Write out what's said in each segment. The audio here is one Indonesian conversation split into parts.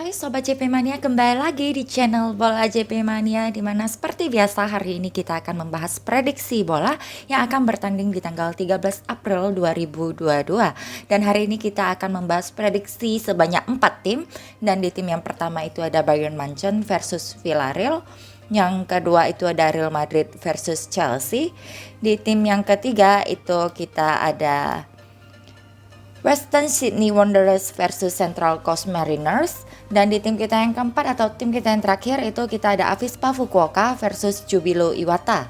Hai Sobat JP Mania, kembali lagi di channel Bola JP Mania, di mana seperti biasa hari ini kita akan membahas prediksi bola yang akan bertanding di tanggal 13 April 2022. Dan hari ini kita akan membahas prediksi sebanyak 4 tim. Dan di tim yang pertama itu ada Bayern Munchen versus Villarreal. Yang kedua itu ada Real Madrid versus Chelsea. Di tim yang ketiga itu kita ada Western Sydney Wanderers versus Central Coast Mariners. Dan di tim kita yang keempat atau tim kita yang terakhir itu kita ada Avispa Fukuoka versus Jubilo Iwata.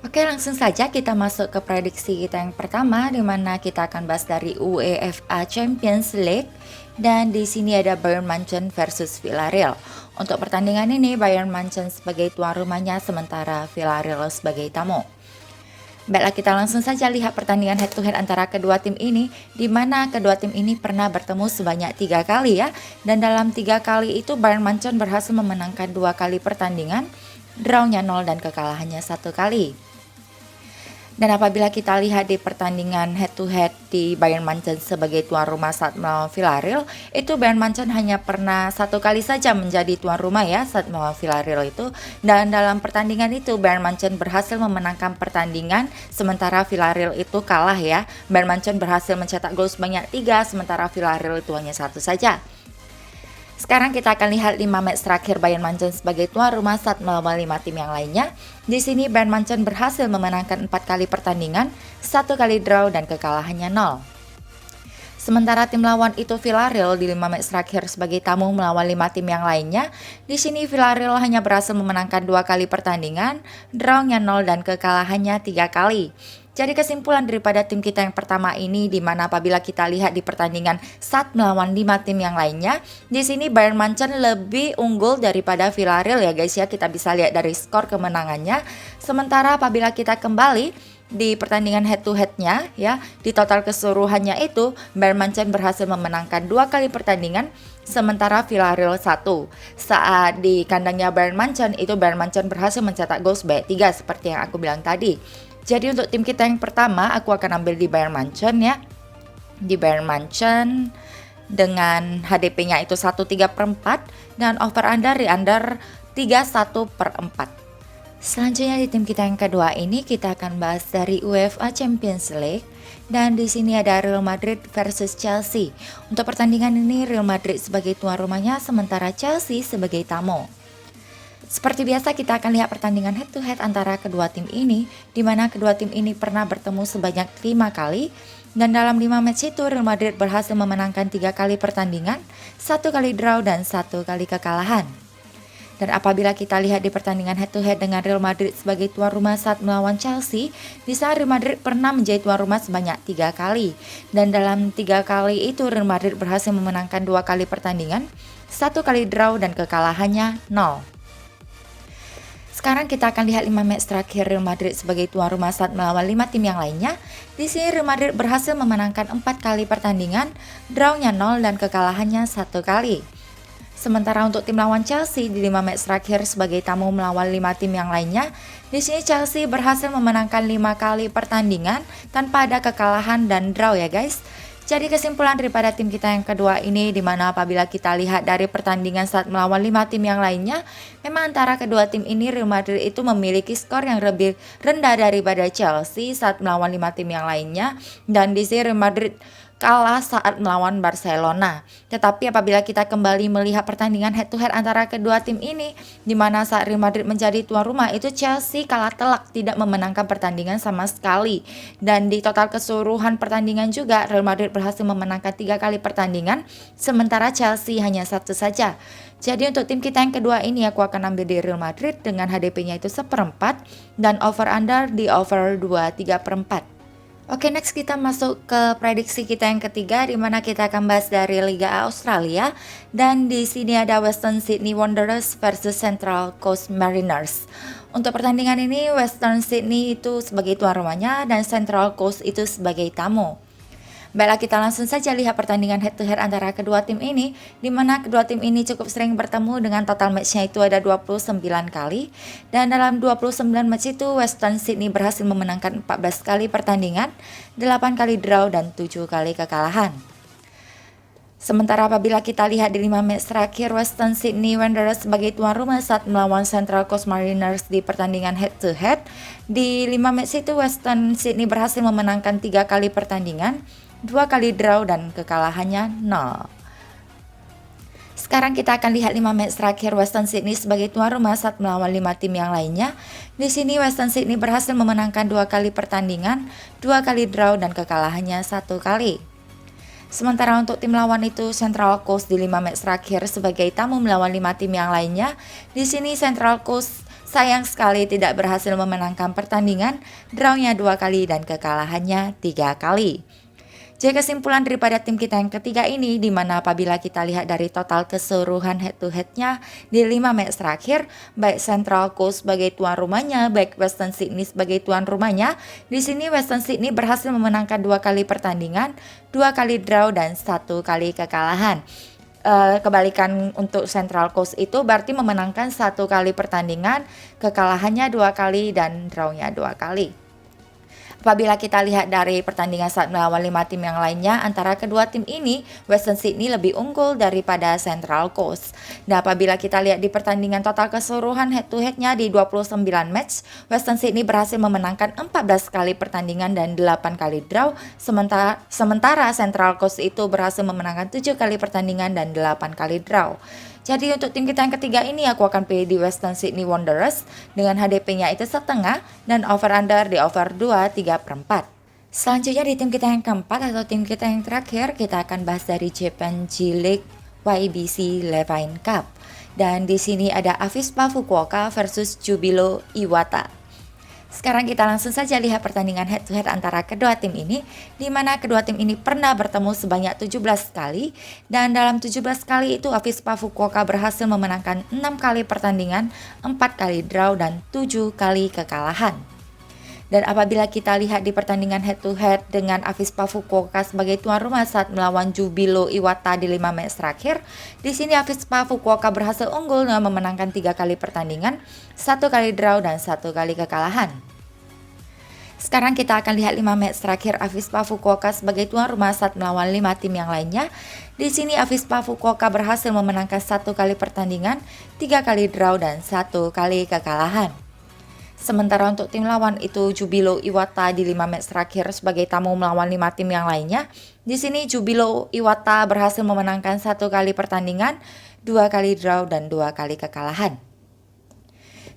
Oke, langsung saja kita masuk ke prediksi kita yang pertama, di mana kita akan bahas dari UEFA Champions League. Dan di sini ada Bayern Munchen versus Villarreal. Untuk pertandingan ini Bayern Munchen sebagai tuan rumahnya, sementara Villarreal sebagai tamu. Baiklah, kita langsung saja lihat pertandingan head to head antara kedua tim ini, di mana kedua tim ini pernah bertemu sebanyak 3 kali ya. Dan dalam 3 kali itu Bayern Munchen berhasil memenangkan 2 kali pertandingan, draw-nya 0 dan kekalahannya 1 kali. Dan apabila kita lihat di pertandingan head to head di Bayern Munchen sebagai tuan rumah saat melawan Villarreal, itu Bayern Munchen hanya pernah 1 kali saja menjadi tuan rumah ya saat melawan Villarreal itu. Dan dalam pertandingan itu Bayern Munchen berhasil memenangkan pertandingan, sementara Villarreal itu kalah ya. Bayern Munchen berhasil mencetak gol sebanyak 3, sementara Villarreal itu hanya 1 saja. Sekarang kita akan lihat 5 match terakhir Bayern Munchen sebagai tuan rumah saat melawan 5 tim yang lainnya. Di sini Bayern Munchen berhasil memenangkan 4 kali pertandingan, 1 kali draw dan kekalahannya 0. Sementara tim lawan itu Villarreal di 5 match terakhir sebagai tamu melawan 5 tim yang lainnya. Di sini Villarreal hanya berhasil memenangkan 2 kali pertandingan, draw-nya 0 dan kekalahannya 3 kali. Jadi kesimpulan daripada tim kita yang pertama ini, di mana apabila kita lihat di pertandingan saat melawan 5 tim yang lainnya, di sini Bayern Munchen lebih unggul daripada Villarreal ya guys ya, kita bisa lihat dari skor kemenangannya. Sementara apabila kita kembali di pertandingan head to headnya ya, di total keseluruhannya itu Bayern Munchen berhasil memenangkan 2 kali pertandingan, sementara Villarreal 1. Saat di kandangnya Bayern Munchen itu Bayern Munchen berhasil mencetak gol sebanyak 3 seperti yang aku bilang tadi. Jadi untuk tim kita yang pertama aku akan ambil di Bayern Munchen ya. Di Bayern Munchen dengan HDP-nya itu 1/3/4 dan over under di under 31/4. Selanjutnya di tim kita yang kedua ini kita akan bahas dari UEFA Champions League. Dan di sini ada Real Madrid versus Chelsea. Untuk pertandingan ini Real Madrid sebagai tuan rumahnya, sementara Chelsea sebagai tamu. Seperti biasa kita akan lihat pertandingan head to head antara kedua tim ini, di mana kedua tim ini pernah bertemu sebanyak 5 kali. Dan dalam 5 match itu Real Madrid berhasil memenangkan 3 kali pertandingan, 1 kali draw dan 1 kali kekalahan. Dan apabila kita lihat di pertandingan head to head dengan Real Madrid sebagai tuan rumah saat melawan Chelsea, di saat Real Madrid pernah menjadi tuan rumah sebanyak 3 kali. Dan dalam 3 kali itu Real Madrid berhasil memenangkan 2 kali pertandingan, 1 kali draw dan kekalahannya 0. Sekarang kita akan lihat 5 match terakhir Real Madrid sebagai tuan rumah saat melawan 5 tim yang lainnya. Di sini Real Madrid berhasil memenangkan 4 kali pertandingan, draw-nya 0 dan kekalahannya 1 kali. Sementara untuk tim lawan Chelsea di 5 match terakhir sebagai tamu melawan 5 tim yang lainnya, di sini Chelsea berhasil memenangkan 5 kali pertandingan tanpa ada kekalahan dan draw ya guys. Jadi kesimpulan daripada tim kita yang kedua ini, di mana apabila kita lihat dari pertandingan saat melawan 5 tim yang lainnya, memang antara kedua tim ini Real Madrid itu memiliki skor yang lebih rendah daripada Chelsea saat melawan 5 tim yang lainnya. Dan di sini Real Madrid kalah saat melawan Barcelona. Tetapi apabila kita kembali melihat pertandingan head to head antara kedua tim ini, di mana saat Real Madrid menjadi tuan rumah itu Chelsea kalah telak, tidak memenangkan pertandingan sama sekali. Dan di total keseluruhan pertandingan juga Real Madrid berhasil memenangkan 3 kali pertandingan, sementara Chelsea hanya 1 saja. Jadi untuk tim kita yang kedua ini aku akan ambil di Real Madrid dengan HDP-nya itu 1/4 dan over under di over 2/3/4. Oke, next kita masuk ke prediksi kita yang ketiga, di mana kita akan bahas dari Liga Australia. Dan di sini ada Western Sydney Wanderers versus Central Coast Mariners. Untuk pertandingan ini Western Sydney itu sebagai tuan rumahnya dan Central Coast itu sebagai tamu. Baiklah, kita langsung saja lihat pertandingan head to head antara kedua tim ini, di mana kedua tim ini cukup sering bertemu dengan total matchnya itu ada 29 kali. Dan dalam 29 match itu Western Sydney berhasil memenangkan 14 kali pertandingan, 8 kali draw dan 7 kali kekalahan. Sementara apabila kita lihat di 5 match terakhir, Western Sydney Wanderers sebagai tuan rumah saat melawan Central Coast Mariners di pertandingan head to head. Di 5 match itu Western Sydney berhasil memenangkan 3 kali pertandingan, 2 kali draw dan kekalahannya 0. Sekarang kita akan lihat 5 match terakhir Western Sydney sebagai tuan rumah saat melawan 5 tim yang lainnya. Di sini Western Sydney berhasil memenangkan 2 kali pertandingan, 2 kali draw dan kekalahannya 1 kali. Sementara untuk tim lawan itu Central Coast di 5 match terakhir sebagai tamu melawan 5 tim yang lainnya. Di sini Central Coast sayang sekali tidak berhasil memenangkan pertandingan, drawnya 2 kali dan kekalahannya 3 kali. Jadi kesimpulan daripada tim kita yang ketiga ini, di mana apabila kita lihat dari total keseluruhan head to headnya di 5 match terakhir, baik Central Coast sebagai tuan rumahnya, baik Western Sydney sebagai tuan rumahnya, di sini Western Sydney berhasil memenangkan 2 kali pertandingan, 2 kali draw dan 1 kali kekalahan. Kebalikan untuk Central Coast itu berarti memenangkan 1 kali pertandingan, kekalahannya 2 kali dan drawnya 2 kali. Apabila kita lihat dari pertandingan saat melawan 5 tim yang lainnya, antara kedua tim ini, Western Sydney lebih unggul daripada Central Coast. Dan apabila kita lihat di pertandingan total keseluruhan head to headnya di 29 match, Western Sydney berhasil memenangkan 14 kali pertandingan dan 8 kali draw, sementara Central Coast itu berhasil memenangkan 7 kali pertandingan dan 8 kali draw. Jadi untuk tim kita yang ketiga ini aku akan pilih di Western Sydney Wanderers dengan HDP-nya itu setengah dan over-under di over 2/3/4. Selanjutnya di tim kita yang keempat atau tim kita yang terakhir, kita akan bahas dari Japan J-League YBC Levine Cup. Dan di sini ada Avispa Fukuoka versus Jubilo Iwata. Sekarang kita langsung saja lihat pertandingan head to head antara kedua tim ini, di mana kedua tim ini pernah bertemu sebanyak 17 kali, dan dalam 17 kali itu Avispa Fukuoka berhasil memenangkan 6 kali pertandingan, 4 kali draw dan 7 kali kekalahan. Dan apabila kita lihat di pertandingan head to head dengan Avispa Fukuoka sebagai tuan rumah saat melawan Jubilo Iwata di 5 match terakhir, di sini Avispa Fukuoka berhasil unggul dengan memenangkan 3 kali pertandingan, 1 kali draw dan 1 kali kekalahan. Sekarang kita akan lihat 5 match terakhir Avispa Fukuoka sebagai tuan rumah saat melawan 5 tim yang lainnya. Di sini Avispa Fukuoka berhasil memenangkan 1 kali pertandingan, 3 kali draw dan 1 kali kekalahan. Sementara untuk tim lawan itu Jubilo Iwata di 5 match terakhir sebagai tamu melawan 5 tim yang lainnya. Di sini Jubilo Iwata berhasil memenangkan 1 kali pertandingan, 2 kali draw dan 2 kali kekalahan.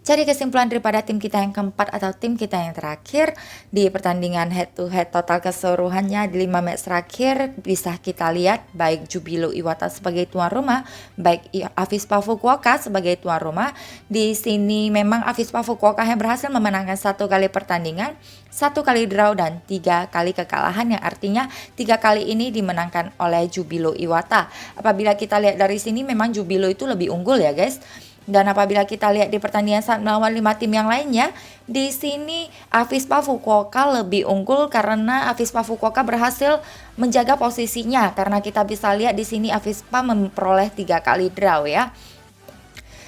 Jadi kesimpulan daripada tim kita yang keempat atau tim kita yang terakhir di pertandingan head to head total keseluruhannya di 5 match terakhir bisa kita lihat baik Jubilo Iwata sebagai tuan rumah, baik Avispa Fukuoka sebagai tuan rumah. Di sini memang Avispa Fukuoka yang berhasil memenangkan 1 kali pertandingan, 1 kali draw dan 3 kali kekalahan, yang artinya 3 kali ini dimenangkan oleh Jubilo Iwata. Apabila kita lihat dari sini memang Jubilo itu lebih unggul ya guys. Dan apabila kita lihat di pertandingan saat melawan 5 tim yang lainnya, di sini Avispa Fukuoka lebih unggul karena Avispa Fukuoka berhasil menjaga posisinya, karena kita bisa lihat di sini Avispa memperoleh 3 kali draw ya.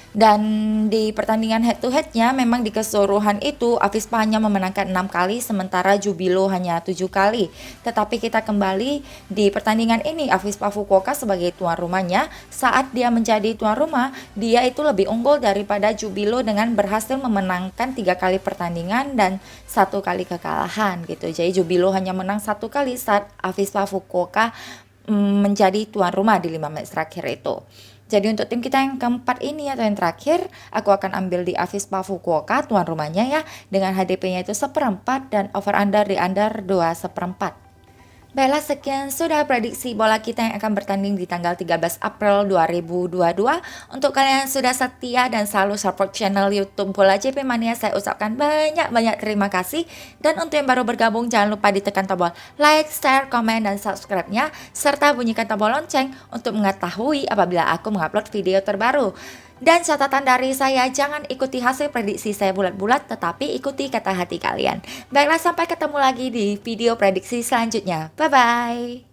Dan di pertandingan head to headnya memang di keseluruhan itu Avispa hanya memenangkan 6 kali sementara Jubilo hanya 7 kali. Tetapi kita kembali di pertandingan ini Avispa Fukuoka sebagai tuan rumahnya, saat dia menjadi tuan rumah dia itu lebih unggul daripada Jubilo dengan berhasil memenangkan 3 kali pertandingan dan 1 kali kekalahan gitu. Jadi Jubilo hanya menang 1 kali saat Avispa Fukuoka menjadi tuan rumah di 5 match terakhir itu. Jadi untuk tim kita yang keempat ini atau yang terakhir, aku akan ambil di Avispa Fukuoka tuan rumahnya ya, dengan HDP-nya itu 1/4 dan over under di under 2/4. Baiklah, sekian sudah prediksi bola kita yang akan bertanding di tanggal 13 April 2022. Untuk kalian yang sudah setia dan selalu support channel YouTube Bola JP Mania, saya ucapkan banyak-banyak terima kasih. Dan untuk yang baru bergabung, jangan lupa ditekan tombol like, share, komen, dan subscribe-nya, serta bunyikan tombol lonceng untuk mengetahui apabila aku mengupload video terbaru. Dan catatan dari saya, jangan ikuti hasil prediksi saya bulat-bulat, tetapi ikuti kata hati kalian. Baiklah, sampai ketemu lagi di video prediksi selanjutnya. Bye-bye.